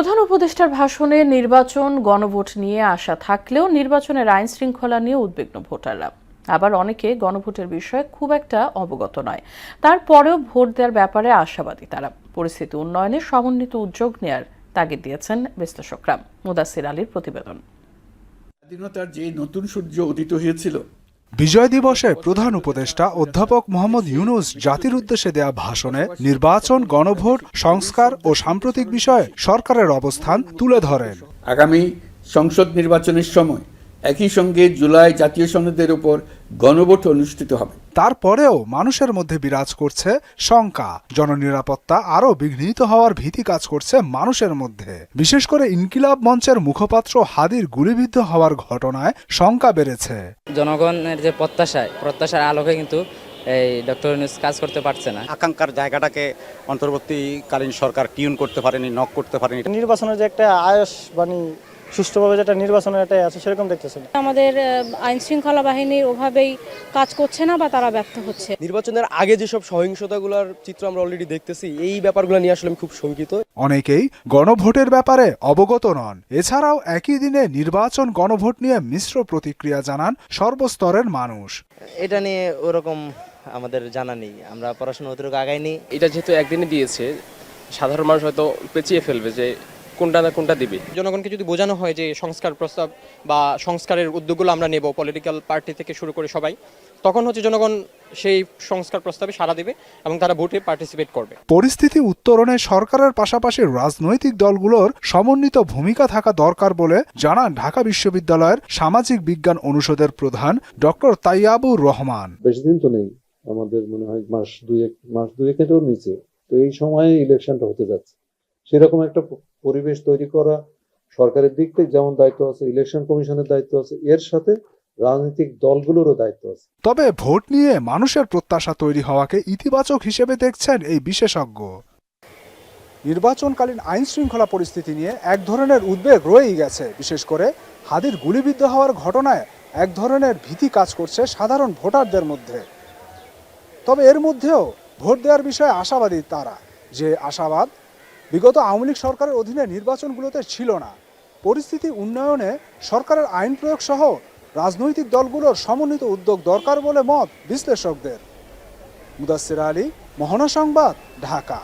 প্রধান উপদেষ্টার ভাষণে নির্বাচন গণভোট নিয়ে আশা থাকলেও নির্বাচনের আইন শৃঙ্খলা নিয়ে উদ্বিগ্ন ভোটাররা। আবার অনেকে গণভোটের বিষয়ে খুব একটা অবগত নয়, তারপরেও ভোট দেওয়ার ব্যাপারে আশাবাদী তারা। পরিস্থিতি উন্নয়নে সমন্বিত উদ্যোগ নেয়ার তাগিদ দিয়েছেন বিশ্লেষকরা। মুদাসসির আলীর প্রতিবেদন। স্বাধীনতার যে নতুন সূর্য উদিত হয়েছিল, বিজয় দিবসে প্রধান উপদেষ্টা অধ্যাপক মোহাম্মদ ইউনূস জাতির উদ্দেশ্যে দেয়া ভাষণে নির্বাচন, গণভোট, সংস্কার ও সাম্প্রতিক বিষয়ে সরকারের অবস্থান তুলে ধরেন। আগামী সংসদ নির্বাচনের সময় একই সঙ্গে জুলাই জাতীয় সনদের উপর গণভোট অনুষ্ঠিত হবে। তারপরেও মানুষের মধ্যে বিরাজ করছে শঙ্কা। জননিরাপত্তা আরও বিঘ্নিত হওয়ার ভীতি কাজ করছে মানুষের মধ্যে। বিশেষ করে ইনকিলাব মঞ্চের মুখপাত্র হাদির গুলিবিদ্ধ হওয়ার ঘটনায় শঙ্কা বেড়েছে। জনগণের যে প্রত্যাশার আলোকে কিন্তু এই ডক্টর ইউনূস কাজ করতে পারছে না। আকাঙ্ক্ষার জায়গাটাকে অন্তর্বর্তীকালীন সরকার টিউন করতে পারেনি, নক করতে পারেনি। নির্বাচনের যে একটা আয়স সুষ্ঠুভাবে যেটা নির্বাচনের একটা আছে সেরকম দেখতেছে না। আমাদের আইন শৃঙ্খলা বাহিনী ওভাবেই কাজ করছে না বা তারা ব্যর্থ হচ্ছে। নির্বাচনের আগে যেসব সহিংসতাগুলোর চিত্র আমরা অলরেডি দেখতেছি, এই ব্যাপারগুলো নিয়ে আসলে আমি খুব শঙ্কিত। অনেকেই গণভোটের ব্যাপারে অবগত নন। এছাড়াও একই দিনে নির্বাচন গণভোট নিয়ে মিশ্র প্রতিক্রিয়া জানান সর্বস্তরের মানুষ। এটা নিয়ে ওরকম আমাদের জানা নেই, আমরা পড়াশোনা অতটুকু আগাইনি। এটা যেহেতু একদিনে দিয়েছে, সাধারণ মানুষ হয়তো পেঁচিয়ে ফেলবে যে কোনটা না কোনটা দিবে। জনগণকে যদি বোঝানো হয় যে সংস্কার প্রস্তাব বা সংস্কারের উদ্যোগগুলো আমরা নেব, পলিটিক্যাল পার্টি থেকে শুরু করে সবাই, তখন হচ্ছে জনগণ সেই সংস্কার প্রস্তাবে সাড়া দেবে এবং তারা ভোটে পার্টিসিপেট করবে। পরিস্থিতি উত্তরণে সরকারের পাশাপাশি রাজনৈতিক দলগুলোর সমন্বিত ভূমিকা থাকা দরকার বলে জানান ঢাকা বিশ্ববিদ্যালয়ের সামাজিক বিজ্ঞান অনুষদের প্রধান ডক্টর তাইয়াবুর রহমান। বেশি দিন তো নেই, আমাদের মনে হয় মাস দুয়েকেরও নিচে, তো এই সময়ে ইলেকশনটা হতে যাচ্ছে। সেরকম একটা পরিবেশ তৈরি করা সরকারের দিক থেকে যেমন দায়িত্ব আছে, ইলেকশন কমিশনের দায়িত্ব আছে, এর সাথে রাজনৈতিক দলগুলোরও দায়িত্ব আছে। তবে ভোট নিয়ে মানুষের প্রত্যাশা তৈরি হওয়াকে ইতিবাচক হিসেবে দেখছেন এই বিশেষজ্ঞ। নির্বাচনকালীন আইন শৃঙ্খলা পরিস্থিতি নিয়ে এক ধরনের উদ্বেগ রয়েই গেছে। বিশেষ করে হাদির গুলিবিদ্ধ হওয়ার ঘটনায় এক ধরনের ভীতি কাজ করছে সাধারণ ভোটারদের মধ্যে। তবে এর মধ্যেও ভোট দেওয়ার বিষয়ে আশাবাদী তারা, যে আশাবাদ বিগত আওয়ামী লীগ সরকারের অধীনে নির্বাচনগুলোতে ছিল না। পরিস্থিতি উন্নয়নে সরকারের আইন প্রয়োগ সহ রাজনৈতিক দলগুলোর সমন্বিত উদ্যোগ দরকার বলে মত বিশ্লেষকদের। মুদাসসির আলী, মোহনা সংবাদ, ঢাকা।